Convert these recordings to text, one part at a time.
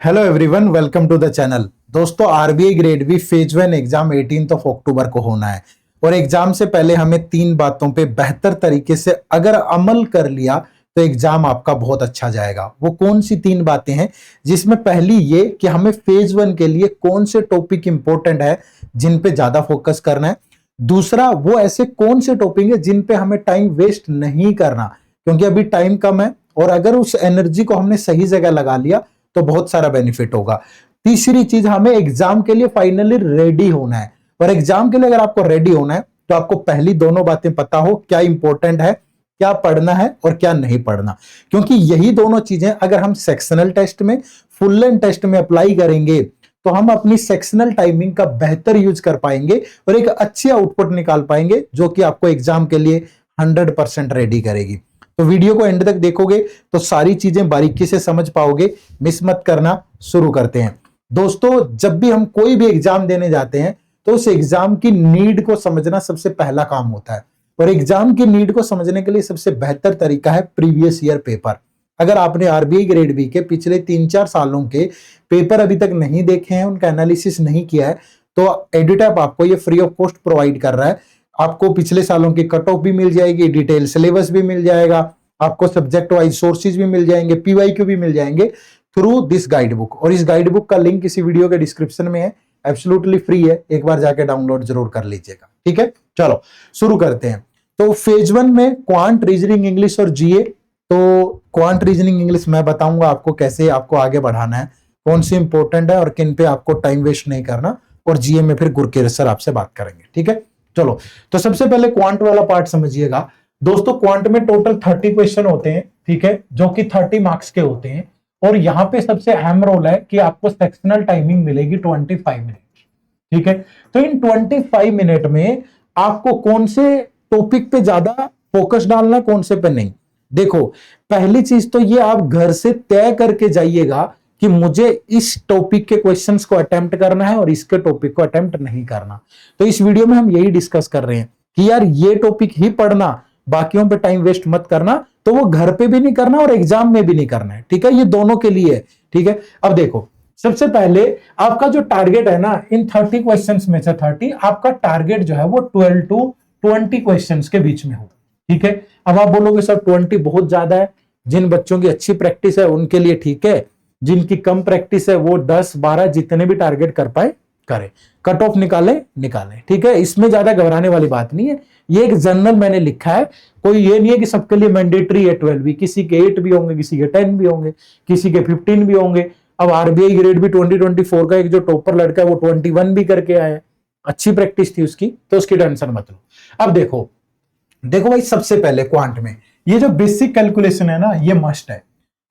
Hello everyone, welcome to the channel. दोस्तों, RBI grade B phase 1 exam 18 October को होना है और एग्जाम से पहले हमें तीन बातों पे बेहतर तरीके से अगर अमल कर लिया तो एग्जाम आपका बहुत अच्छा जाएगा। वो कौन सी तीन बातें हैं? जिसमें पहली ये कि हमें फेज 1 के लिए कौन से टॉपिक इंपॉर्टेंट है जिन पे ज्यादा फोकस करना है। दूसरा, वो ऐसे कौन से टॉपिक है जिन पे हमें टाइम वेस्ट नहीं करना, क्योंकि अभी टाइम कम है और अगर उस एनर्जी को हमने सही जगह लगा लिया तो बहुत सारा बेनिफिट होगा। तीसरी चीज, हमें एग्जाम के लिए फाइनली रेडी होना है और एग्जाम के लिए अगर आपको रेडी होना है तो आपको पहली दोनों बातें पता हो, क्या इंपॉर्टेंट है, क्या पढ़ना है और क्या नहीं पढ़ना। क्योंकि यही दोनों चीजें अगर हम सेक्शनल टेस्ट में, फुल लेंथ टेस्ट में अप्लाई करेंगे तो हम अपनी सेक्शनल टाइमिंग का बेहतर यूज कर पाएंगे और एक अच्छी आउटपुट निकाल पाएंगे जो कि आपको एग्जाम के लिए 100% रेडी करेगी। तो वीडियो को एंड तक देखोगे तो सारी चीजें बारीकी से समझ पाओगे। मिस मत करना। शुरू करते हैं। दोस्तों, जब भी हम कोई भी एग्जाम देने जाते हैं तो उस एग्जाम की नीड को समझना सबसे पहला काम होता है और एग्जाम की नीड को समझने के लिए सबसे बेहतर तरीका है प्रीवियस ईयर पेपर। अगर आपने आरबीआई ग्रेड बी के पिछले 3-4 सालों के पेपर अभी तक नहीं देखे हैं, उनका एनालिसिस नहीं किया है, तो एडिटैप आपको ये फ्री ऑफ कॉस्ट प्रोवाइड कर रहा है। आपको पिछले सालों की कट ऑफ भी मिल जाएगी, डिटेल सिलेबस भी मिल जाएगा, आपको सब्जेक्ट वाइज सोर्सेज भी मिल जाएंगे, पीवाईक्यू भी मिल जाएंगे थ्रू दिस गाइड बुक। और इस गाइड बुक का लिंक इसी वीडियो के डिस्क्रिप्शन में है, एब्सोल्युटली फ्री है, एक बार जाके डाउनलोड जरूर कर लीजिएगा। ठीक है, चलो शुरू करते हैं। तो फेज 1 में क्वांट, रीजनिंग इंग्लिश और जीए। तो क्वांट, रीजनिंग इंग्लिश मैं बताऊंगा आपको कैसे आपको आगे बढ़ाना है, कौन सी इंपॉर्टेंट है और किन पे आपको टाइम वेस्ट नहीं करना, और जीए में फिर गुरकीरत सर आपसे बात करेंगे। ठीक है, चलो। तो सबसे पहले क्वांट वाला पार्ट समझिएगा। दोस्तों, क्वांट में टोटल 30 क्वेश्चन होते हैं, ठीक है, जो कि 30 मार्क्स के होते हैं। और यहां पे सबसे अहम रोल है कि आपको सेक्शनल टाइमिंग मिलेगी 25 मिनट। ठीक है, तो इन 25 मिनट में आपको कौन से टॉपिक पे ज्यादा फोकस डालना है, कौन से पे नहीं। देखो, पहली चीज तो ये आप घर से तय करके जाइएगा कि मुझे इस टॉपिक के क्वेश्चंस को अटेम्प्ट करना है और इसके टॉपिक को अटेम्प्ट नहीं करना। तो इस वीडियो में हम यही डिस्कस कर रहे हैं कि यार ये टॉपिक ही पढ़ना, बाकियों पे टाइम वेस्ट मत करना। तो वो घर पे भी नहीं करना और एग्जाम में भी नहीं करना है। ठीक है, ये दोनों के लिए है। ठीक है, अब देखो, सबसे पहले आपका जो टारगेट है ना, इन 30 क्वेश्चंस में से 30 आपका टारगेट जो है वो 12 to 20 क्वेश्चंस के बीच में हो। ठीक है, अब आप बोलोगे सर 20 बहुत ज्यादा है। जिन बच्चों की अच्छी प्रैक्टिस है उनके लिए ठीक है, जिनकी कम प्रैक्टिस है वो 10-12 जितने भी टारगेट कर पाए करें, कट ऑफ निकाले। ठीक है, इसमें ज्यादा घबराने वाली बात नहीं है। ये एक जनरल मैंने लिखा है, कोई ये नहीं है कि सबके लिए मैंडेटरी है 12 भी, किसी के 8 भी होंगे, किसी के 10 भी होंगे, किसी के 15 भी होंगे। अब आरबीआई ग्रेड भी 2024 का एक जो टॉपर लड़का है वो 21 भी करके आया, अच्छी प्रैक्टिस थी उसकी, तो उसकी टेंशन मत लो। अब देखो भाई, सबसे पहले क्वांट में ये जो बेसिक कैलकुलेशन है ना, ये मस्ट है,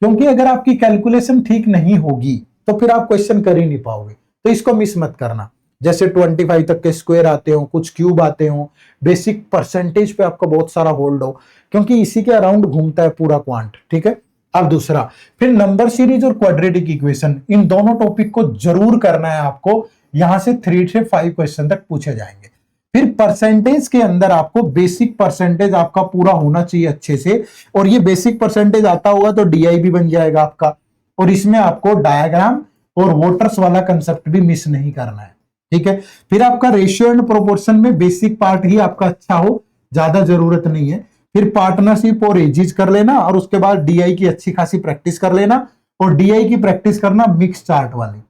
क्योंकि अगर आपकी कैलकुलेशन ठीक नहीं होगी तो फिर आप क्वेश्चन कर ही नहीं पाओगे। तो इसको मिस मत करना। जैसे 25 तक के स्क्वायर आते हो, कुछ क्यूब आते हो, बेसिक परसेंटेज पे आपका बहुत सारा होल्ड हो, क्योंकि इसी के अराउंड घूमता है पूरा क्वांट। ठीक है, अब दूसरा, फिर नंबर सीरीज और क्वाड्रेटिक इक्वेशन, इन दोनों टॉपिक को जरूर करना है आपको। यहां से 3 से 5 क्वेश्चन तक पूछे जाएंगे। फिर परसेंटेज के अंदर आपको बेसिक परसेंटेज आपका पूरा होना चाहिए अच्छे से, और ये बेसिक परसेंटेज आता होगा तो डीआई भी बन जाएगा आपका। और इसमें आपको डायग्राम और वोटर्स वाला कंसेप्ट भी मिस नहीं करना है। ठीक है, फिर आपका रेशियो एंड प्रोपोर्शन में बेसिक पार्ट ही आपका अच्छा हो, ज्यादा जरूरत नहीं है। फिर पार्टनरशिप और एजिज कर लेना, और उसके बाद डीआई की अच्छी खासी प्रैक्टिस कर लेना। और डीआई की प्रैक्टिस करना मिक्स चार्ट वाली,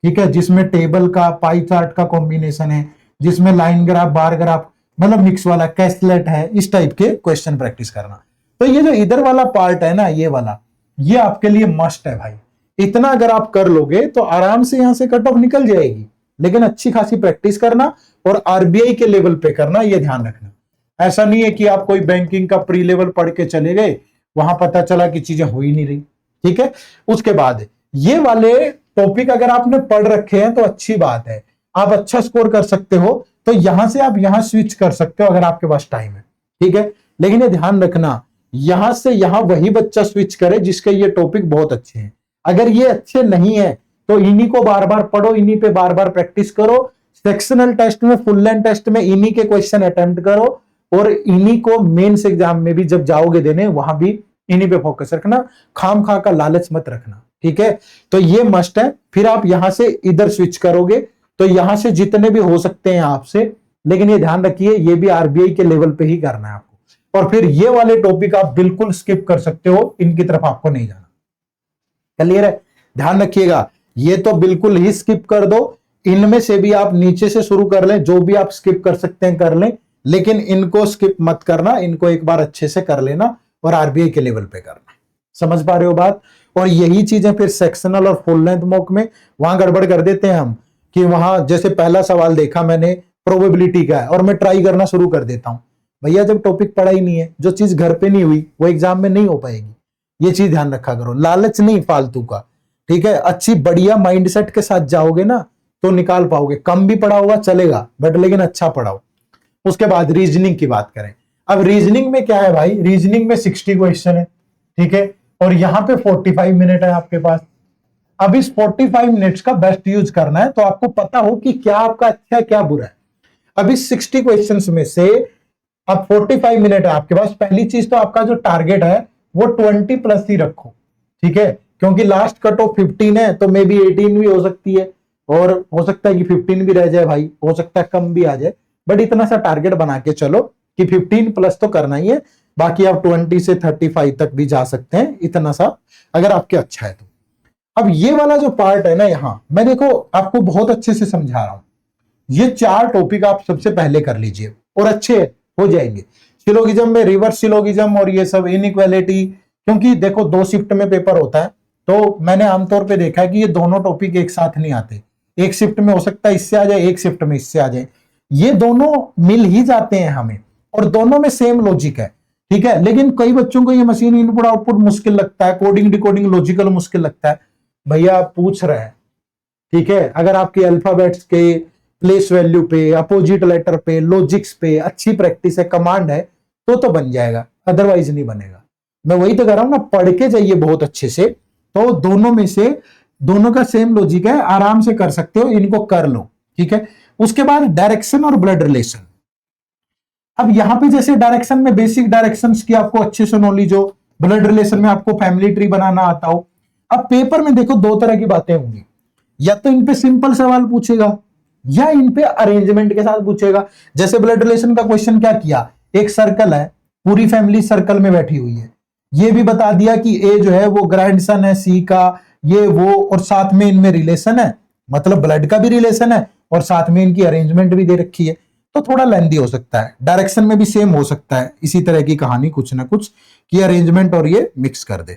ठीक है, जिसमें टेबल का, पाई चार्ट का कॉम्बिनेशन है, जिसमें लाइन ग्राफ, बार ग्राफ, मतलब मिक्स वाला, कैस्लेट है, इस टाइप के क्वेश्चन प्रैक्टिस करना। तो ये जो इधर वाला पार्ट है ना, ये वाला, ये आपके लिए मस्ट है भाई। इतना अगर आप कर लोगे तो आराम से यहां से कट ऑफ निकल जाएगी, लेकिन अच्छी खासी प्रैक्टिस करना और आरबीआई के लेवल पे करना, ये ध्यान रखना। ऐसा नहीं है कि आप कोई बैंकिंग का प्री लेवल पढ़ के चले गए, वहां पता चला कि चीजें हो ही नहीं रही। ठीक है, उसके बाद ये वाले टॉपिक अगर आपने पढ़ रखे हैं तो अच्छी बात है, आप अच्छा स्कोर कर सकते हो, तो यहां से आप यहां स्विच कर सकते हो अगर आपके पास टाइम है। ठीक है, लेकिन ये ध्यान रखना, यहां से यहां वही बच्चा स्विच करे जिसके ये टॉपिक बहुत अच्छे हैं। अगर ये अच्छे नहीं है तो इन्हीं को बार बार पढ़ो, इन्हीं पे बार बार प्रैक्टिस करो। सेक्शनल टेस्ट में, फुल लेंथ टेस्ट में इन्हीं के क्वेश्चन अटेम्प्ट करो, और इन्हीं को मेंस एग्जाम में भी जब जाओगे देने, वहां भी इन्हीं पे फोकस रखना। खाम खा का लालच मत रखना। ठीक है, तो ये मस्ट है। फिर आप यहां से इधर स्विच करोगे तो यहां से जितने भी हो सकते हैं आपसे, लेकिन ये ध्यान रखिए ये भी आरबीआई के लेवल पे ही करना है आपको। और फिर ये वाले टॉपिक आप बिल्कुल स्किप कर सकते हो, इनकी तरफ आपको नहीं जाना। क्लियर है? ध्यान रखिएगा, ये तो बिल्कुल ही स्किप कर दो। इनमें से भी आप नीचे से शुरू कर लें, जो भी आप स्किप कर सकते हैं कर लें, लेकिन इनको स्किप मत करना, इनको एक बार अच्छे से कर लेना और आरबीआई के लेवल पे करना। समझ पा रहे हो बात? और यही चीजें फिर सेक्शनल और फुल लेंथ मॉक में वहां गड़बड़ कर देते हैं हम, कि वहां जैसे पहला सवाल देखा मैंने प्रोबेबिलिटी का है और मैं ट्राई करना शुरू कर देता हूं। भैया जब टॉपिक पढ़ा ही नहीं है, जो चीज घर पे नहीं हुई वो एग्जाम में नहीं हो पाएगी। ये चीज ध्यान रखा करो, लालच नहीं फालतू का। ठीक है, अच्छी बढ़िया माइंडसेट के साथ जाओगे ना तो निकाल पाओगे। कम भी पढ़ा होगा चलेगा, बट लेकिन अच्छा पढ़ाओ। उसके बाद रीजनिंग की बात करें। अब रीजनिंग में क्या है भाई, रीजनिंग में 60 क्वेश्चन है, ठीक है, और यहां पे 45 मिनट है आपके पास। अब इस 45 मिनट्स का बेस्ट यूज करना है, तो आपको पता हो कि क्या आपका अच्छा है क्या बुरा है। अब इस 60 क्वेश्चंस में से अब 45 मिनट है आपके पास। पहली चीज तो आपका जो टारगेट है वो 20 प्लस ही रखो, ठीक है, क्योंकि लास्ट कट ऑफ 15 है, तो मे बी 18 भी हो सकती है, और हो सकता है कि 15 भी रह जाए भाई, हो सकता है कम भी आ जाए, बट इतना सा टारगेट बना के चलो कि 15 प्लस तो करना ही है। बाकी आप 20 से 35 तक भी जा सकते हैं, इतना सा अगर आपके अच्छा है तो। अब ये वाला जो पार्ट है ना, यहां मैं देखो आपको बहुत अच्छे से समझा रहा हूं। ये 4 टॉपिक आप सबसे पहले कर लीजिए और अच्छे हो जाएंगे। सिलोगिज्म में रिवर्स सिलोगिज्म और ये सब इनइक्वालिटी, क्योंकि देखो 2 शिफ्ट में पेपर होता है, तो मैंने आमतौर पे देखा है कि ये दोनों टॉपिक एक साथ नहीं आते। एक शिफ्ट में हो सकता है इससे आ जाए, एक शिफ्ट में इससे आ जाए, ये दोनों मिल ही जाते हैं हमें, और दोनों में सेम लॉजिक है, ठीक है। लेकिन कई बच्चों को ये मशीन इनपुट आउटपुट मुश्किल लगता है, कोडिंग डिकोडिंग लॉजिकल मुश्किल लगता है। भैया आप पूछ रहे हैं, ठीक है, अगर आपके अल्फाबेट्स के प्लेस वैल्यू पे, अपोजिट लेटर पे, लॉजिक्स पे अच्छी प्रैक्टिस है, कमांड है, तो बन जाएगा, अदरवाइज नहीं बनेगा। मैं वही तो कह रहा हूं ना, पढ़ के जाइए बहुत अच्छे से, तो दोनों में से दोनों का सेम लॉजिक है, आराम से कर सकते हो, इनको कर लो, ठीक है। उसके बाद डायरेक्शन और ब्लड रिलेशन। अब यहां पे जैसे डायरेक्शन में बेसिक डायरेक्शंस की आपको अच्छे से नॉलेज हो, ब्लड रिलेशन में आपको फैमिली ट्री बनाना आता हो। अब पेपर में देखो 2 तरह की बातें होंगी, या तो इन पे सिंपल सवाल पूछेगा या इन पे अरेंजमेंट के साथ पूछेगा। जैसे ब्लड रिलेशन का क्वेश्चन क्या किया, एक सर्कल है, पूरी फैमिली सर्कल में बैठी हुई है, ये भी बता दिया कि ए जो है वो ग्रैंडसन है सी का, ये वो, और साथ में इनमें रिलेशन है, मतलब ब्लड का भी रिलेशन है और साथ में इनकी अरेंजमेंट भी दे रखी है, तो थोड़ा लेंदी हो सकता है। डायरेक्शन में भी सेम हो सकता है इसी तरह की कहानी, कुछ ना कुछ कि अरेंजमेंट और ये मिक्स कर दे।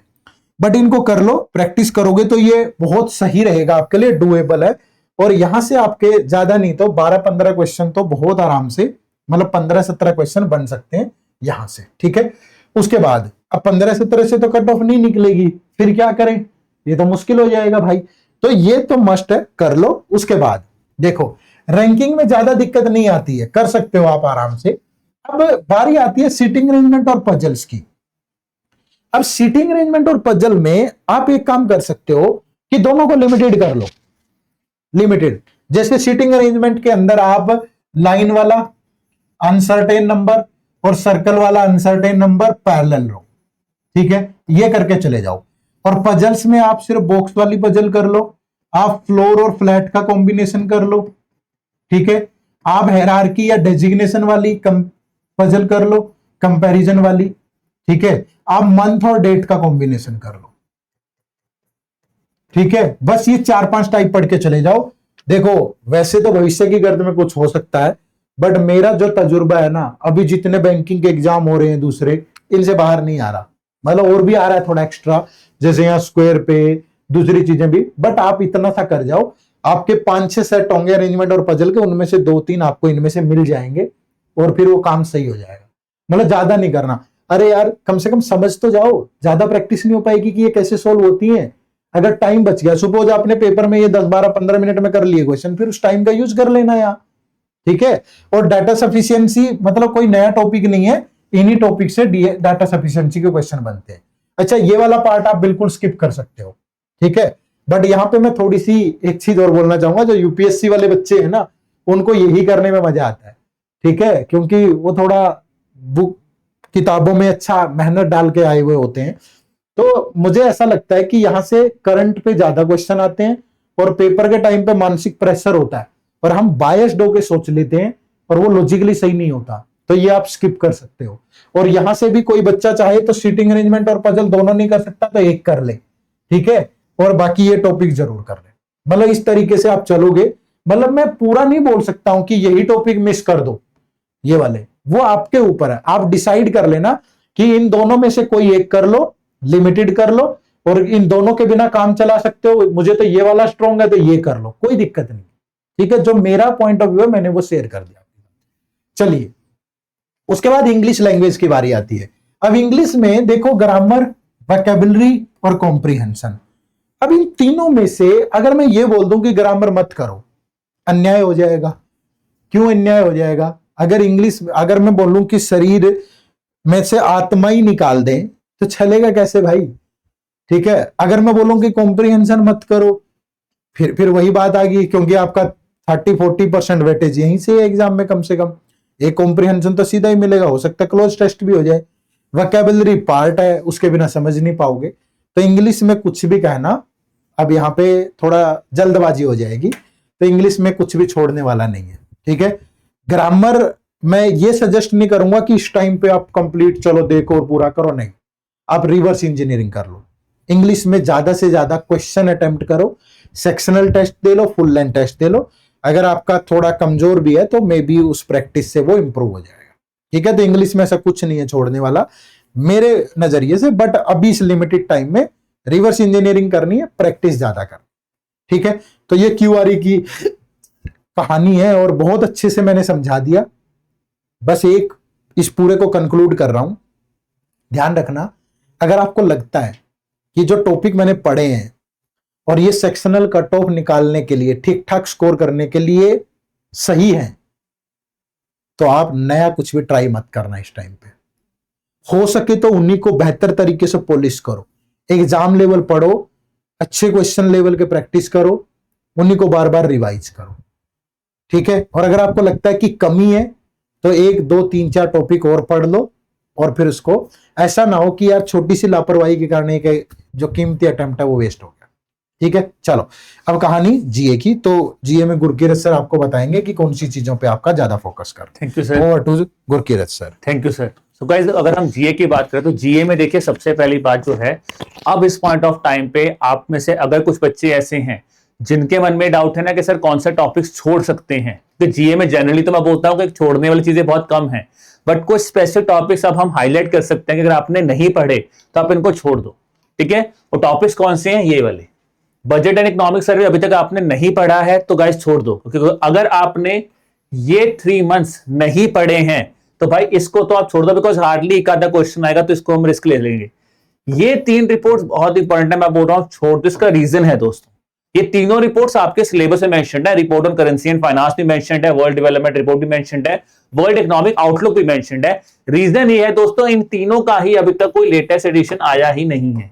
बट इनको कर लो, प्रैक्टिस करोगे तो ये बहुत सही रहेगा आपके लिए, डुएबल है। और यहां से आपके ज्यादा नहीं तो 12-15 क्वेश्चन तो बहुत आराम से, मतलब 15-17 क्वेश्चन बन सकते हैं यहां से, ठीक है। उसके बाद अब 15-17 से तो कट ऑफ नहीं निकलेगी, फिर क्या करें, ये तो मुश्किल हो जाएगा भाई। तो ये तो मस्ट है, कर लो। उसके बाद देखो रैंकिंग में ज्यादा दिक्कत नहीं आती है, कर सकते हो आप आराम से। अब बारी आती है सीटिंग अरेंजमेंट और पजल्स की। अब सीटिंग अरेंजमेंट और पजल में आप एक काम कर सकते हो कि दोनों को लिमिटेड कर लो। लिमिटेड जैसे सीटिंग अरेंजमेंट के अंदर आप लाइन वाला अनसर्टेन नंबर और सर्कल वाला अनसर्टेन नंबर पैरेलल लो, ठीक है, ये करके चले जाओ। और पजल्स में आप सिर्फ बॉक्स वाली पजल कर लो, आप फ्लोर और फ्लैट का कॉम्बिनेशन कर लो, ठीक है, आप हायरार्की या डेजिग्नेशन वाली पजल कर लो, कंपैरिजन वाली, ठीक है, आप मंथ और डेट का कॉम्बिनेशन कर लो, ठीक है। बस ये 4-5 टाइप पढ़ के चले जाओ। देखो वैसे तो भविष्य की गर्द में कुछ हो सकता है, बट मेरा जो तजुर्बा है ना, अभी जितने बैंकिंग के एग्जाम हो रहे हैं दूसरे, इनसे बाहर नहीं आ रहा, मतलब और भी आ रहा है थोड़ा एक्स्ट्रा, जैसे यहाँ स्क्वायर पे दूसरी चीजें भी, बट आप इतना सा कर जाओ, आपके 5-6 सेट होंगे अरेंजमेंट और पजल के, उनमें से 2-3 आपको इनमें से मिल जाएंगे और फिर वो काम सही हो जाएगा। मतलब ज्यादा नहीं करना, अरे यार कम से कम समझ तो जाओ, ज्यादा प्रैक्टिस नहीं हो पाएगी कि ये कैसे सोल्व होती है। अगर टाइम बच गया, सपोज आपने पेपर में ये 10-12-15 मिनट में कर लिए क्वेश्चन, फिर उस टाइम का यूज कर लेना यार, ठीक है। और डाटा सफिशिएंसी मतलब कोई नया टॉपिक नहीं है, इन्हीं टॉपिक से डाटा सफिशिएंसी के क्वेश्चन बनते हैं। अच्छा ये वाला पार्ट आप बिल्कुल स्किप कर सकते हो, ठीक है। बट यहां पे मैं थोड़ी सी एक चीज और बोलना चाहूंगा, जो यूपीएससी वाले बच्चे हैं ना, उनको यही करने में मजा आता है, ठीक है, क्योंकि वो थोड़ा बुक किताबों में अच्छा मेहनत डाल के आए हुए होते हैं, तो मुझे ऐसा लगता है कि यहां से करंट पे ज्यादा क्वेश्चन आते हैं और पेपर के टाइम पे मानसिक प्रेशर होता है और हम बायस्ड होके सोच लेते हैं और वो लॉजिकली सही नहीं होता, तो ये आप स्किप कर सकते हो। और यहां से भी कोई बच्चा चाहे तो सीटिंग अरेंजमेंट और पजल दोनों नहीं कर सकता तो एक कर ले, ठीक है, और बाकी ये टॉपिक जरूर कर ले। मतलब इस तरीके से आप चलोगे, मतलब मैं पूरा नहीं बोल सकता हूं कि यही टॉपिक मिस कर दो, ये वाले वो आपके ऊपर है, आप डिसाइड कर लेना कि इन दोनों में से कोई एक कर लो, लिमिटेड कर लो, और इन दोनों के बिना काम चला सकते हो, मुझे तो ये वाला स्ट्रॉन्ग है तो ये कर लो, कोई दिक्कत नहीं, ठीक है। जो मेरा पॉइंट ऑफ व्यू है मैंने वो शेयर कर दिया। चलिए उसके बाद इंग्लिश लैंग्वेज की बारी आती है। अब इंग्लिश में देखो ग्रामर, वोकैबुलरी और कॉम्प्रिहेंशन। अब इन तीनों में से अगर मैं ये बोल दूं कि ग्रामर मत करो, अन्याय हो जाएगा। क्यों अन्याय हो जाएगा? अगर इंग्लिश, अगर मैं बोलूं कि शरीर में से आत्मा ही निकाल दें तो चलेगा कैसे भाई, ठीक है। अगर मैं बोलूं कि कॉम्प्रिहेंशन मत करो, फिर वही बात आ गई, क्योंकि आपका 30-40% वेटेज यहीं से एग्जाम में कम से कम। एक कॉम्प्रिहेंशन तो सीधा ही मिलेगा, हो सकता है क्लोज टेस्ट भी हो जाए। वोकैबुलरी पार्ट है, उसके बिना समझ नहीं पाओगे। तो इंग्लिश में कुछ भी कहना, अब यहाँ पे थोड़ा जल्दबाजी हो जाएगी, तो इंग्लिश में कुछ भी छोड़ने वाला नहीं है, ठीक है। ग्रामर मैं ये सजेस्ट नहीं करूंगा कि इस टाइम पे आप कंप्लीट चलो देखो और पूरा करो, नहीं, आप रिवर्स इंजीनियरिंग कर लो। इंग्लिश में ज्यादा से ज्यादा क्वेश्चन अटेम्प्ट करो, सेक्शनल टेस्ट दे लो, फुल लेंथ टेस्ट दे लो। अगर आपका थोड़ा कमजोर भी है तो मे बी उस प्रैक्टिस से वो इंप्रूव हो जाएगा, ठीक है। तो इंग्लिश में ऐसा कुछ नहीं है छोड़ने वाला मेरे नजरिए से, बट अभी इस लिमिटेड टाइम में रिवर्स इंजीनियरिंग करनी है, प्रैक्टिस ज्यादा कर, ठीक है। तो ये क्यूआरई की कहानी है और बहुत अच्छे से मैंने समझा दिया। बस एक इस पूरे को कंक्लूड कर रहा हूं, ध्यान रखना, अगर आपको लगता है कि जो टॉपिक मैंने पढ़े हैं और ये सेक्शनल कट ऑफ निकालने के लिए, ठीक ठाक स्कोर करने के लिए सही है, तो आप नया कुछ भी ट्राई मत करना इस टाइम पे। हो सके तो उन्हीं को बेहतर तरीके से पॉलिश करो, एग्जाम लेवल पढ़ो, अच्छे क्वेश्चन लेवल के प्रैक्टिस करो, उन्हीं को बार बार रिवाइज करो, ठीक है। और अगर आपको लगता है कि कमी है तो 1, 2, 3, 4 टॉपिक और पढ़ लो, और फिर उसको, ऐसा ना हो कि यार छोटी सी लापरवाही के कारण एक जो कीमती अटेम्प्ट है वो वेस्ट हो गया, ठीक है। चलो अब कहानी जीए की। तो जीए में गुरकीरत सर आपको बताएंगे कि कौन सी चीजों पे आपका ज्यादा फोकस कर। Thank you sir. Over to Gurkirat sir. Thank you sir. So guys, अगर हम जीए की बात करें तो जीए में देखिए सबसे पहली बात जो है, अब इस पॉइंट ऑफ टाइम पे आप में से अगर कुछ बच्चे ऐसे हैं जिनके मन में डाउट है ना कि सर कौन सा टॉपिक्स छोड़ सकते हैं, तो जीए में जनरली तो मैं बोलता हूँ कि छोड़ने वाली चीजें बहुत कम है, बट कुछ स्पेसिफिक टॉपिक्स अब हम हाईलाइट कर सकते हैं कि अगर आपने नहीं पढ़े तो आप इनको छोड़ दो, ठीक है। वो टॉपिक्स कौन से हैं? ये वाले बजट एंड इकोनॉमिक सर्वे अभी तक आपने नहीं पढ़ा है तो गाइस छोड़ दो, क्योंकि अगर आपने ये 3 मंथ्स नहीं पढ़े हैं तो भाई इसको तो आप छोड़ दो, बिकॉज हार्डली एक आधा क्वेश्चन आएगा तो इसको हम रिस्क ले लेंगे। ये 3 रिपोर्ट्स बहुत इंपॉर्टेंट है, मैं बोल रहा हूं छोड़ दो। इसका रीजन है दोस्तों, ये तीनों रिपोर्ट्स आपके सिलेबस में मेंशन्ड है। Report on currency and finance भी मेंशन्ड है, वर्ल्ड डेवलपमेंट रिपोर्ट भी मेंशन्ड है, वर्ल्ड इकोनॉमिक आउटलुक भी मेंशन्ड है। रीजन ये है दोस्तों, इन तीनों का ही अभी तक कोई लेटेस्ट एडिशन आया ही नहीं है,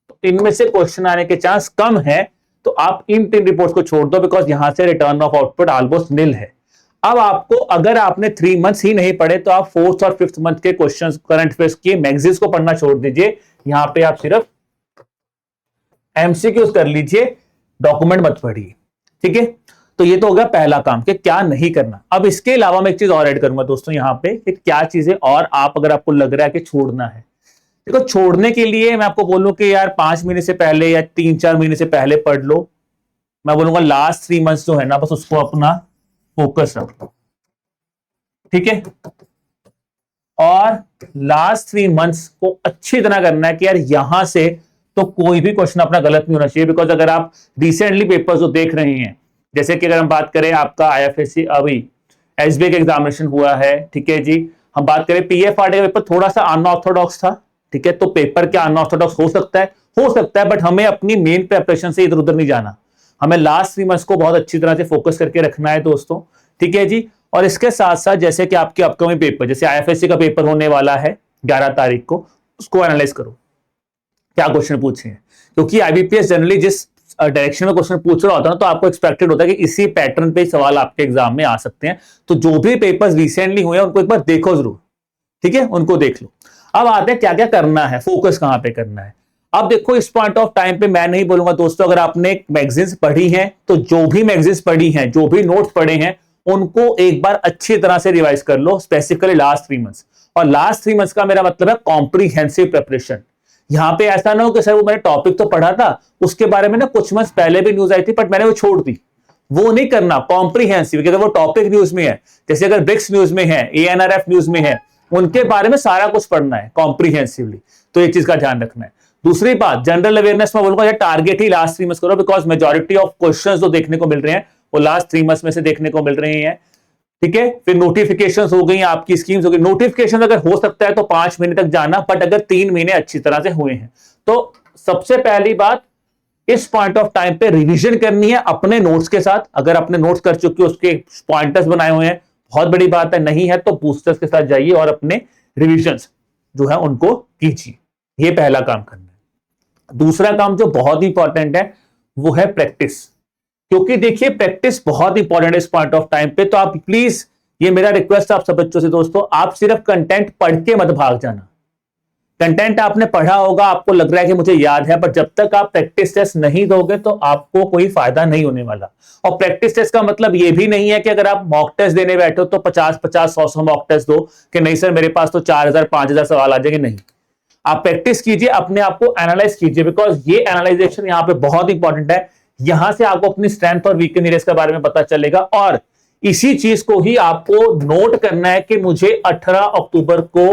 तो इनमें से क्वेश्चन आने के चांस कम है। तो आप इन 3 रिपोर्ट्स को छोड़ दो, बिकॉज यहां से रिटर्न ऑफ आउटपुट ऑलमोस्ट निल है। अब आपको, अगर आपने 3 मंथ्स ही नहीं पढ़े तो आप 4th और 5th मंथ के क्वेश्चंस, करंट अफेयर्स के मैगजीन्स को पढ़ना छोड़ दीजिए। यहां पे आप सिर्फ एमसीक्यूज कर लीजिए, डॉक्यूमेंट मत पढ़िए, ठीक है। तो ये तो हो गया पहला काम कि क्या नहीं करना। अब इसके अलावा मैं एक चीज और ऐड करूंगा दोस्तों यहां पे कि क्या चीजें और आप, अगर आपको लग रहा है कि छोड़ना है, देखो छोड़ने के लिए मैं आपको बोलूं कि यार 5 महीने से पहले या 3-4 महीने से पहले पढ़ लो। मैं बोलूंगा लास्ट 3 मंथ्स जो है ना, बस उसको अपना फोकस रखो, ठीक है। और लास्ट 3 मंथ्स को अच्छी तरह करना है कि यार यहां से तो कोई भी क्वेश्चन अपना गलत नहीं होना चाहिए। बिकॉज अगर आप रिसेंटली पेपर्स जो देख रहे हैं, जैसे कि अगर हम बात करें आपका आईएफएससी, अभी एसबीआई का एग्जामिनेशन हुआ है, ठीक है जी। हम बात करें पीएफआरडी का पेपर थोड़ा सा अनऑर्थोडॉक्स था, ठीक है। तो पेपर क्या अनऑर्थोडॉक्स हो सकता है, बट हमें अपनी मेन प्रिपरेशन से इधर उधर नहीं जाना। हमें लास्ट 3 मंथ्स को बहुत अच्छी तरह से फोकस करके रखना है दोस्तों, ठीक है जी। और इसके साथ साथ जैसे कि आपके अपकमिंग पेपर, जैसे आईएफएससी का पेपर होने वाला है 11 तारीख को, उसको एनालाइज करो क्या क्वेश्चन पूछे हैं, क्योंकि आईबीपीएस जनरली जिस डायरेक्शन में क्वेश्चन पूछ रहा होता है ना, तो आपको एक्सपेक्टेड होता है कि इसी पैटर्न पे सवाल आपके एग्जाम में आ सकते हैं। तो जो भी पेपर्स रिसेंटली हुए हैं उनको एक बार देखो जरूर, ठीक है, उनको देख लो। अब आते हैं क्या क्या करना है, फोकस कहां पे करना है। अब देखो इस पॉइंट ऑफ टाइम पे मैं नहीं बोलूंगा दोस्तों, अगर आपने मैगजीन्स पढ़ी हैं तो जो भी मैगजीन्स पढ़ी हैं, जो भी नोट्स पढ़े हैं, उनको एक बार अच्छी तरह से रिवाइज कर लो, स्पेसिफिकली लास्ट 3 मंथ्स। और लास्ट 3 मंथ्स का मेरा मतलब है कॉम्प्रीहेंसिव प्रिपरेशन। यहां पे ऐसा ना हो कि सर वो मैंने टॉपिक तो पढ़ा था, उसके बारे में ना कुछ मंथ पहले भी न्यूज आई थी बट मैंने वो छोड़ दी, वो नहीं करना। कॉम्प्रीहेंसिव, अगर वो टॉपिक न्यूज में है, जैसे अगर ब्रिक्स न्यूज में है, एएनआरएफ न्यूज में है, उनके बारे में सारा कुछ पढ़ना है कॉम्प्रीहेंसिवली, तो ये चीज का ध्यान रखना है। दूसरी बात, जनरल अवेयरनेस में बोलूंगा टारगेट ही लास्ट 3 मंथ्स करो, बिकॉज मेजॉरिटी ऑफ क्वेश्चंस जो देखने को मिल रहे हैं वो लास्ट 3 मंथ्स में से देखने को मिल रहे हैं, ठीक है। फिर नोटिफिकेशंस हो गई, आपकी स्कीम्स हो गई। नोटिफिकेशन अगर हो सकता है तो 5 महीने तक जाना, बट अगर 3 महीने अच्छी तरह से हुए हैं तो सबसे पहली बात इस पॉइंट ऑफ टाइम पे रिवीजन करनी है अपने नोट्स के साथ। अगर अपने नोट्स कर चुके हो, उसके पॉइंटर्स बनाए हुए हैं, बहुत बड़ी बात है। नहीं है तो बूस्टर्स के साथ जाइए और अपने रिविजन्स जो है उनको कीजिए। ये पहला काम करना है। दूसरा काम जो बहुत इंपॉर्टेंट है वो है प्रैक्टिस, क्योंकि देखिए प्रैक्टिस बहुत इंपॉर्टेंट है इस पॉइंट ऑफ टाइम पे। तो आप प्लीज, ये मेरा रिक्वेस्ट है आप सब बच्चों से दोस्तों, आप सिर्फ कंटेंट पढ़ के मत भाग जाना। कंटेंट आपने पढ़ा होगा, आपको लग रहा है कि मुझे याद है, पर जब तक आप प्रैक्टिस टेस्ट नहीं दोगे तो आपको कोई फायदा नहीं होने वाला। और प्रैक्टिस टेस्ट का मतलब ये भी नहीं है कि अगर आप मॉक टेस्ट देने बैठो तो 50-50, 100-100 मॉक टेस्ट दो कि नहीं सर मेरे पास तो 4000-5000 सवाल आ जाएंगे। नहीं, आप प्रैक्टिस कीजिए, अपने आप को एनालाइज कीजिए, बिकॉज ये एनालाइजेशन यहाँ पे बहुत इंपॉर्टेंट है। यहां से आपको अपनी स्ट्रेंथ और वीकनेस एरियाज के बारे में पता चलेगा, और इसी चीज को ही आपको नोट करना है कि मुझे 18 अक्टूबर को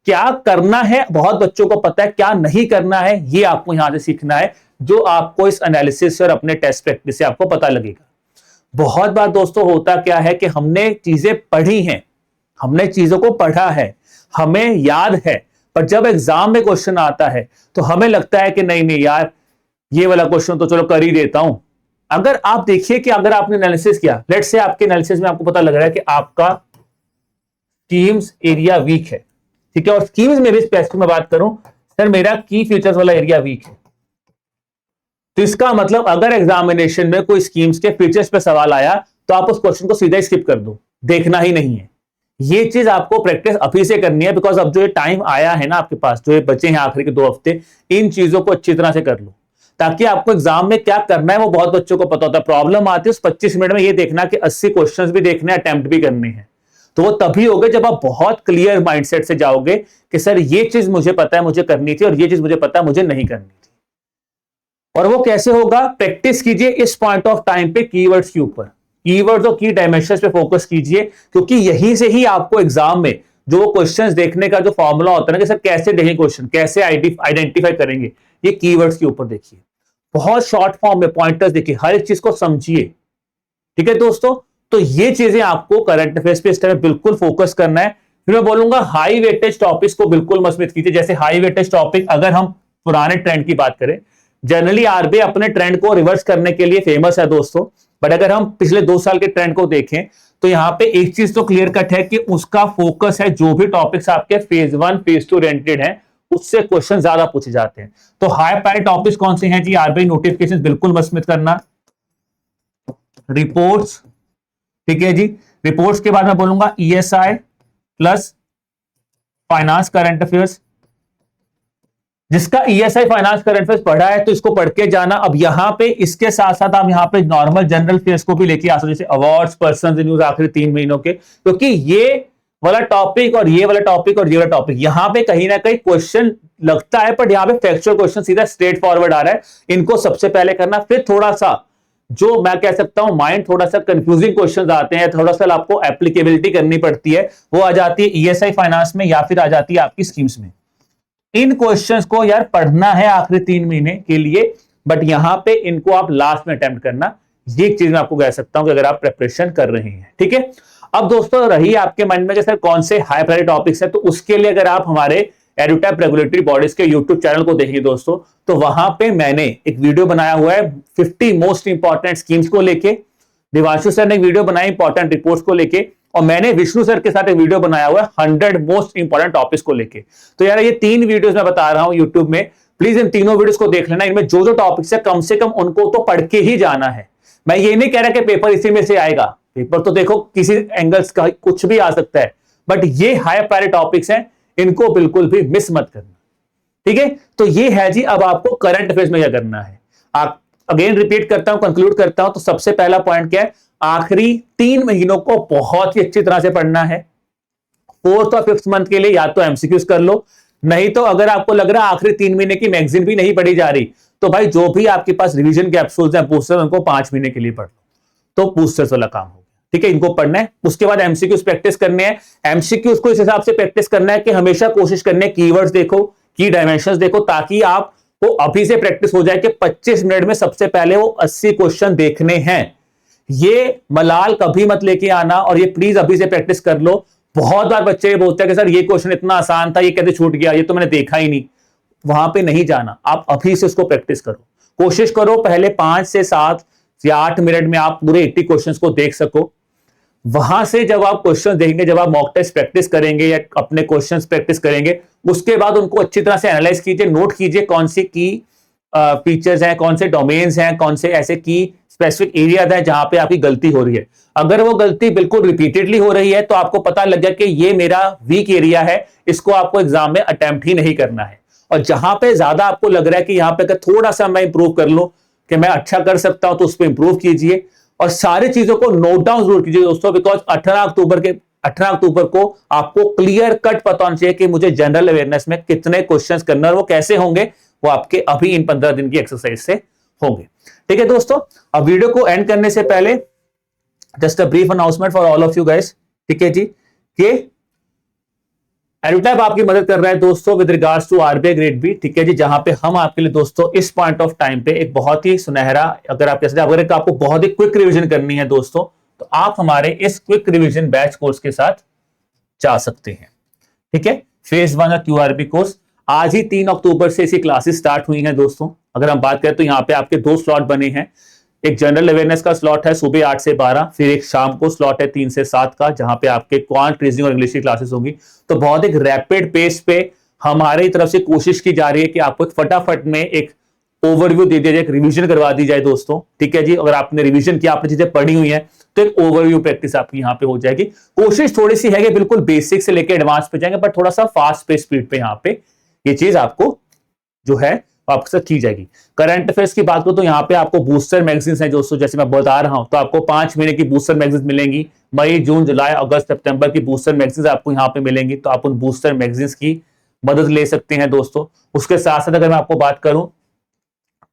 क्या करना है। बहुत बच्चों को पता है क्या नहीं करना है, ये आपको यहां से सीखना है, जो आपको इस एनालिसिस और अपने टेस्ट प्रैक्टिस से आपको पता लगेगा। बहुत बार दोस्तों होता क्या है कि हमने चीजें पढ़ी हैं, हमने चीजों को पढ़ा है, हमें याद है, पर जब एग्जाम में क्वेश्चन आता है तो हमें लगता है कि नहीं नहीं यार, ये वाला क्वेश्चन तो चलो कर ही देता हूं। अगर आप देखिए कि अगर आपने एनालिसिस किया, लेट्स से आपके एनालिसिस में आपको पता लग रहा है कि आपका स्कीम्स एरिया वीक है, ठीक है, और स्कीम्स में भी स्पेसिफिक में बात करूं, सर मेरा की फीचर्स वाला एरिया वीक है, तो इसका मतलब अगर एग्जामिनेशन में कोई स्कीम्स के फीचर्स पे सवाल आया तो आप उस क्वेश्चन को सीधा ही स्किप कर दो, देखना ही नहीं है। ये चीज आपको प्रैक्टिस अभी से करनी है, बिकॉज अब जो ये टाइम आया है ना आपके पास, जो ये बचे हैं आखिरी के 2 हफ्ते, इन चीजों को अच्छी तरह से कर लो, ताकि आपको एग्जाम में क्या करना है वो बहुत बच्चों को पता होता है। प्रॉब्लम आती है उस 25 मिनट में ये देखना कि 80 क्वेश्चंस भी देखने, अटेम्प्ट भी करने हैं, तो वो तभी होगा जब आप बहुत क्लियर माइंडसेट से जाओगे कि सर ये चीज मुझे पता है मुझे करनी थी, और ये चीज मुझे पता है मुझे नहीं करनी थी। और वो कैसे होगा? प्रैक्टिस कीजिए इस पॉइंट ऑफ टाइम पे कीवर्ड्स के ऊपर, कीवर्ड्स और की डायमेंशंस पे फोकस कीजिए, क्योंकि यहीं से ही आपको एग्जाम में जो क्वेश्चंस देखने का जो फॉर्मूला होता है ना कि सर कैसे देखें क्वेश्चन, कैसे आइडेंटिफाई करेंगे, ये कीवर्ड्स के ऊपर देखिए, बहुत शॉर्ट फॉर्म में पॉइंटर्स देखिए, हर एक चीज को समझिए, ठीक है दोस्तों। तो ये चीजें आपको करंट अफेयर्स पे इस टाइम बिल्कुल फोकस करना है। फिर मैं बोलूंगा हाई वेटेज टॉपिक्स को बिल्कुल मत मिस कीजिए। जैसे हाई वेटेज टॉपिक, अगर हम पुराने ट्रेंड की बात करें, जनरली आरबीआई अपने ट्रेंड को रिवर्स करने के लिए फेमस है दोस्तों, बट अगर हम पिछले 2 साल के ट्रेंड को देखें तो यहां पे एक चीज तो क्लियर कट है कि उसका फोकस है जो भी टॉपिक्स आपके फेज 1 फेज 2 ओरिएंटेड हैं उससे क्वेश्चन ज्यादा पूछे जाते हैं। तो हाई प्रायोरिटी टॉपिक्स कौन से हैं जी? आरबीआई नोटिफिकेशन बिल्कुल मत मिस करना, रिपोर्ट्स, ठीक है जी, रिपोर्ट्स के बाद मैं बोलूंगा ESI plus finance current affairs. जिसका ईएसआई फाइनेंस करंट अफेयर्स पढ़ा है तो इसको पढ़ के जाना। अब यहां पे इसके साथ साथ आप यहां पे नॉर्मल जनरल अफेयर्स को भी लेके आ सकते, जैसे अवार्ड्स, पर्सन्स न्यूज आखिरी 3 महीनों के, क्योंकि ये वाला टॉपिक और ये वाला टॉपिक और ये वाला टॉपिक यहां पे कहीं ना कहीं क्वेश्चन लगता है, बट यहां पे फैक्चुअल क्वेश्चन सीधा स्ट्रेट फॉरवर्ड आ रहा है, इनको सबसे पहले करना। फिर थोड़ा सा जो मैं कह सकता हूं माइंड थोड़ा सा कंफ्यूजिंग क्वेश्चंस आते हैं, थोड़ा सा आपको एप्लीकेबिलिटी करनी पड़ती है, वो आ जाती है ईएसआई फाइनेंस में या फिर आ जाती है आपकी स्कीम्स में। इन क्वेश्चंस को यार पढ़ना है आखिरी 3 महीने के लिए, बट यहां पे इनको आप लास्ट में अटेम्प्ट करना, ये एक चीज मैं आपको कह सकता हूं कि अगर आप प्रिपरेशन कर रहे हैं, ठीक है। अब दोस्तों रही आपके मन में कि सर कौन से हाई प्रायोरिटी टॉपिक्स है, तो उसके लिए अगर आप हमारे एडुटैप रेगुलेटरी बॉडीज के यूट्यूब चैनल को देखिए दोस्तों, तो वहां पे मैंने एक वीडियो बनाया हुआ है 50 मोस्ट इंपॉर्टेंट स्कीम्स को लेके, दिवांशु सर ने एक वीडियो बनाई इंपॉर्टेंट रिपोर्ट्स को लेके, और मैंने विष्णु सर के साथ एक वीडियो बनाया हुआ है 100 मोस्ट इंपॉर्टेंट टॉपिक्स को लेके। तो यार ये 3 वीडियोस मैं बता रहा हूं यूट्यूब में, प्लीज इन तीनों वीडियोस को देख लेना। इनमें जो जो टॉपिक्स है कम से कम उनको तो पढ़ के ही जाना है। मैं ये नहीं कह रहा कि पेपर इसी में से आएगा, पेपर तो देखो किसी एंगल्स का कुछ भी आ सकता है, बट ये हाई प्रायोरिटी टॉपिक्स हैं, इनको बिल्कुल भी मिस मत करना। ठीक है, तो ये है जी। अब आपको करंट अफेयर्स में क्या करना है, आप अगेन रिपीट करता हूं, कंक्लूड करता हूं। तो सबसे पहला पॉइंट क्या है, आखिरी 3 महीनों को बहुत ही अच्छी तरह से पढ़ना है। 4th और 5th मंथ के लिए या तो एमसीक्यूज कर लो, नहीं तो अगर आपको लग रहा है आखिरी 3 महीने की मैगजीन भी नहीं पढ़ी जा रही, तो भाई जो भी आपके पास रिवीजन कैप्सूल्स हैं, बूस्टर, उनको 5 महीने के लिए पढ़ लो, तो बूस्टर्स वाला काम हो गया। ठीक है, इनको पढ़ना है। उसके बाद एमसीक्यूज प्रैक्टिस करने हैं। एमसीक्यूज को इस हिसाब से प्रैक्टिस करना है कि हमेशा कोशिश करने है कीवर्ड्स देखो, की डायमेंशंस देखो, ताकि आपको अभी से प्रैक्टिस हो जाए कि 25 मिनट में सबसे पहले वो 80 क्वेश्चन देखने हैं। ये मलाल कभी मत लेके आना, और ये प्लीज अभी से प्रैक्टिस कर लो। बहुत बार बच्चे बोलते हैं कि सर ये क्वेश्चन इतना आसान था, ये कैसे छूट गया, ये तो मैंने देखा ही नहीं। वहां पे नहीं जाना, आप अभी से उसको प्रैक्टिस करो। कोशिश करो पहले 5 से 7 या 8 मिनट में आप पूरे 80 क्वेश्चंस को देख सको। वहां से जब आप क्वेश्चन देखेंगे, जब आप मॉक टेस्ट प्रैक्टिस करेंगे या अपने क्वेश्चंस प्रैक्टिस करेंगे, उसके बाद उनको अच्छी तरह से एनालाइज कीजिए, नोट कीजिए कौन सी की फीचर्स हैं, कौन से डोमेन्स हैं, कौन से ऐसे की स्पेसिफिक एरियाज हैं जहां पे आपकी गलती हो रही है। अगर वो गलती बिल्कुल रिपीटेडली हो रही है, तो आपको पता लग गया कि ये मेरा वीक एरिया है, इसको आपको एग्जाम में अटेम्प्ट ही नहीं करना है। और जहां पे ज्यादा आपको लग रहा है कि यहां पे थोड़ा सा मैं इंप्रूव कर लूं, कि मैं अच्छा कर सकता हूं, तो उस पर इंप्रूव कीजिए। और सारी चीजों को नोट डाउन जरूर कीजिए दोस्तों, बिकॉज 18 अक्टूबर को आपको क्लियर कट पता होना चाहिए कि मुझे जनरल अवेयरनेस में कितने क्वेश्चंस करना है, और वो कैसे होंगे, वो आपके अभी इन 15 दिन की एक्सरसाइज से होंगे। ठीक है दोस्तों, अब वीडियो को एंड करने से पहले just a brief announcement for all of you guys. ठीक है जी, कि एडुटैब आपकी मदद कर रहा है दोस्तों with regards to RBI grade B. ठीक है जी, जहां पे हम आपके लिए दोस्तों इस पॉइंट ऑफ टाइम पे एक बहुत ही सुनहरा, अगर आपको बहुत ही क्विक रिवीजन करनी है दोस्तों, तो आप हमारे इस क्विक रिवीजन बैच कोर्स के साथ जा सकते हैं। ठीक है, फेज 1 और क्यूआरबी कोर्स आज ही 3 अक्टूबर से इसकी क्लासेस स्टार्ट हुई हैं दोस्तों। अगर हम बात करें तो यहाँ पे आपके 2 स्लॉट बने हैं। एक जनरल अवेयरनेस का स्लॉट है सुबह 8 से 12, फिर एक शाम को स्लॉट है 3 से 7 का, जहां पे आपके क्वांट, रीजनिंग और इंग्लिश की क्लासेस होंगी। तो बहुत एक रैपिड पेस पे हमारी तरफ से कोशिश की जा रही है कि आपको फटाफट में एक ओवरव्यू दे दिया जाए, एक रिवीजन करवा दी जाए दोस्तों। ठीक है जी, अगर आपने रिवीजन किया, आपने चीजें पढ़ी हुई हैं, तो एक ओवरव्यू प्रैक्टिस आपकी यहाँ पे हो जाएगी। कोशिश थोड़ी सी है कि बिल्कुल बेसिक से लेकर एडवांस पे जाएंगे, पर थोड़ा सा फास्ट पे स्पीड पे यहाँ पे ये चीज आपको जो है आपके साथ की जाएगी। करंट अफेयर्स की बात करो तो यहाँ पे आपको बूस्टर मैगजीन्स हैं दोस्तों, जैसे मैं बता रहा हूं, तो आपको 5 महीने की बूस्टर मैगजीन्स मिलेंगी। मई, जून, जुलाई, अगस्त, सितंबर की बूस्टर मैगजीन्स आपको यहाँ पे मिलेंगी, तो आप उन बूस्टर मैगजीन्स की मदद ले सकते हैं दोस्तों। उसके साथ साथ अगर मैं आपको बात करूं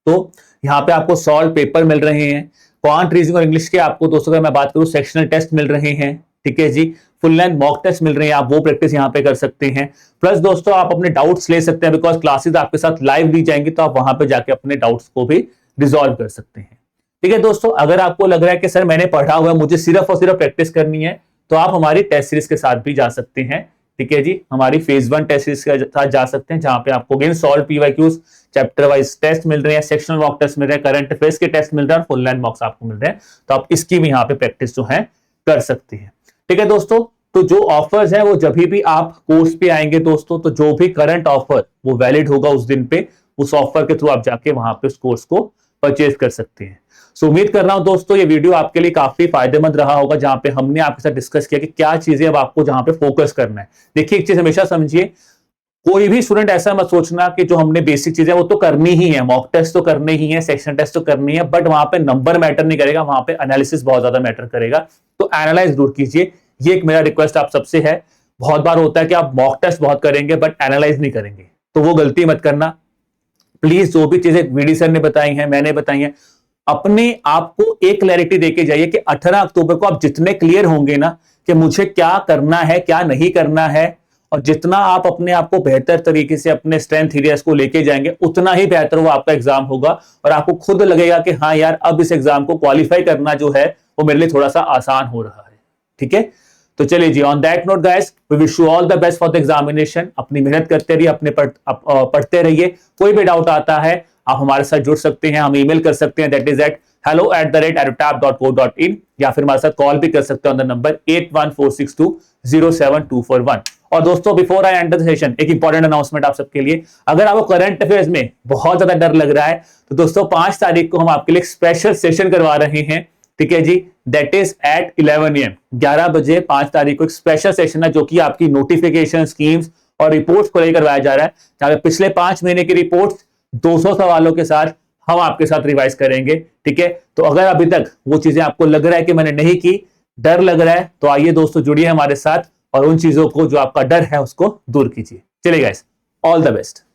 तो यहाँ पे आपको सॉल्व पेपर मिल रहे हैं। क्वांट, रीजनिंग और इंग्लिश के आपको दोस्तों अगर मैं बात करूं सेक्शनल टेस्ट मिल रहे हैं। ठीक है जी, फुल लेंथ मॉक टेस्ट मिल रहे हैं, आप वो प्रैक्टिस यहाँ पे कर सकते हैं। प्लस दोस्तों आप अपने डाउट्स ले सकते हैं, बिकॉज क्लासेस आपके साथ लाइव ली जाएंगी, तो आप वहां पे जाके अपने डाउट्स को भी रिजॉल्व कर सकते हैं। ठीक है दोस्तों, अगर आपको लग रहा है कि सर मैंने पढ़ा हुआ है, मुझे सिर्फ और सिर्फ प्रैक्टिस करनी है, तो आप हमारी टेस्ट सीरीज के साथ भी जा सकते हैं। ठीक है जी, हमारी फेज 1 टेस्ट सीरीज के साथ जा सकते हैं, जहां पे आपको again solve PYQs, chapter wise test मिल रहे हैं, सेक्शनल मॉक टेस्ट मिल रहे हैं, करंट अफेयर्स के टेस्ट मिल रहे हैं, और फुल लेंथ मॉक्स आपको मिल रहे हैं। तो आप इसकी भी यहाँ पे प्रैक्टिस जो है कर सकते हैं। ठीक है दोस्तों, तो जो ऑफर्स है वो जब भी आप कोर्स पे आएंगे दोस्तों, तो जो भी करंट ऑफर वो वैलिड होगा उस दिन पे, उस ऑफर के थ्रू आप जाके वहां पे उस कोर्स को परचेज कर सकते हैं। सो उम्मीद कर रहा हूं दोस्तों ये वीडियो आपके लिए काफी फायदेमंद रहा होगा, जहां पे हमने आपके साथ डिस्कस किया कि क्या चीजें अब आपको जहां पे फोकस करना है। देखिए एक चीज हमेशा समझिए, कोई भी स्टूडेंट ऐसा मत सोचना कि जो हमने बेसिक चीजें वो तो करनी ही है, मॉक टेस्ट तो करने ही है, सेक्शन टेस्ट तो करनी है, बट वहां पे नंबर मैटर नहीं करेगा, वहां पे एनालिसिस बहुत ज्यादा मैटर करेगा। तो एनालाइज जरूर कीजिए, ये एक मेरा रिक्वेस्ट आप सबसे है। बहुत बार होता है कि आप मॉक टेस्ट बहुत करेंगे बट एनालाइज नहीं करेंगे, तो वो गलती मत करना प्लीज। जो भी चीजें वीडी सर ने बताई हैं, मैंने बताई हैं, अपने आप को एक क्लैरिटी देके जाइए कि 18 अक्टूबर को आप जितने क्लियर होंगे ना कि मुझे क्या करना है, क्या नहीं करना है, और जितना आप अपने आप को बेहतर तरीके से अपने स्ट्रेंथ एरियाज को लेके जाएंगे, उतना ही बेहतर वो आपका एग्जाम होगा, और आपको खुद लगेगा कि हाँ यार अब इस एग्जाम को क्वालिफाई करना जो है वो मेरे लिए थोड़ा सा आसान हो रहा है। ठीक है, तो चलिए जी, on that note guys, we wish you all the best for the examination. अपनी मेहनत करते रहिए, अपने पढ़ते रहिए। कोई भी डाउट आता है आप हमारे साथ जुड़ सकते हैं, हम ईमेल कर सकते हैं, दैट इज एट hello@edutab.co.in, या फिर हमारे साथ कॉल भी कर सकते हैं ऑन द नंबर 8146207241। और दोस्तों before I and the session, एक इंपॉर्टेंट अनाउंसमेंट आप सबके लिए। अगर आपको करंट अफेयर्स में बहुत ज्यादा डर लग रहा है, तो दोस्तों 5 तारीख को हम आपके लिए एक स्पेशल सेशन करवा रहे हैं। ठीक है जी, दैट इज एट 11 AM, 11 बजे 5 तारीख को एक स्पेशल सेशन है, जो कि आपकी नोटिफिकेशन, स्कीम्स और रिपोर्ट्स को लेकर करवाया जा रहा है, जहां पे पिछले 5 महीने की रिपोर्ट्स 200 सवालों के साथ हम आपके साथ रिवाइज करेंगे। ठीक है, तो अगर अभी तक वो चीजें आपको लग रहा है कि मैंने नहीं की, डर लग रहा है, तो आइए दोस्तों जुड़िए हमारे साथ और उन चीजों को जो आपका डर है उसको दूर कीजिए। चलिए गाइस, ऑल द बेस्ट।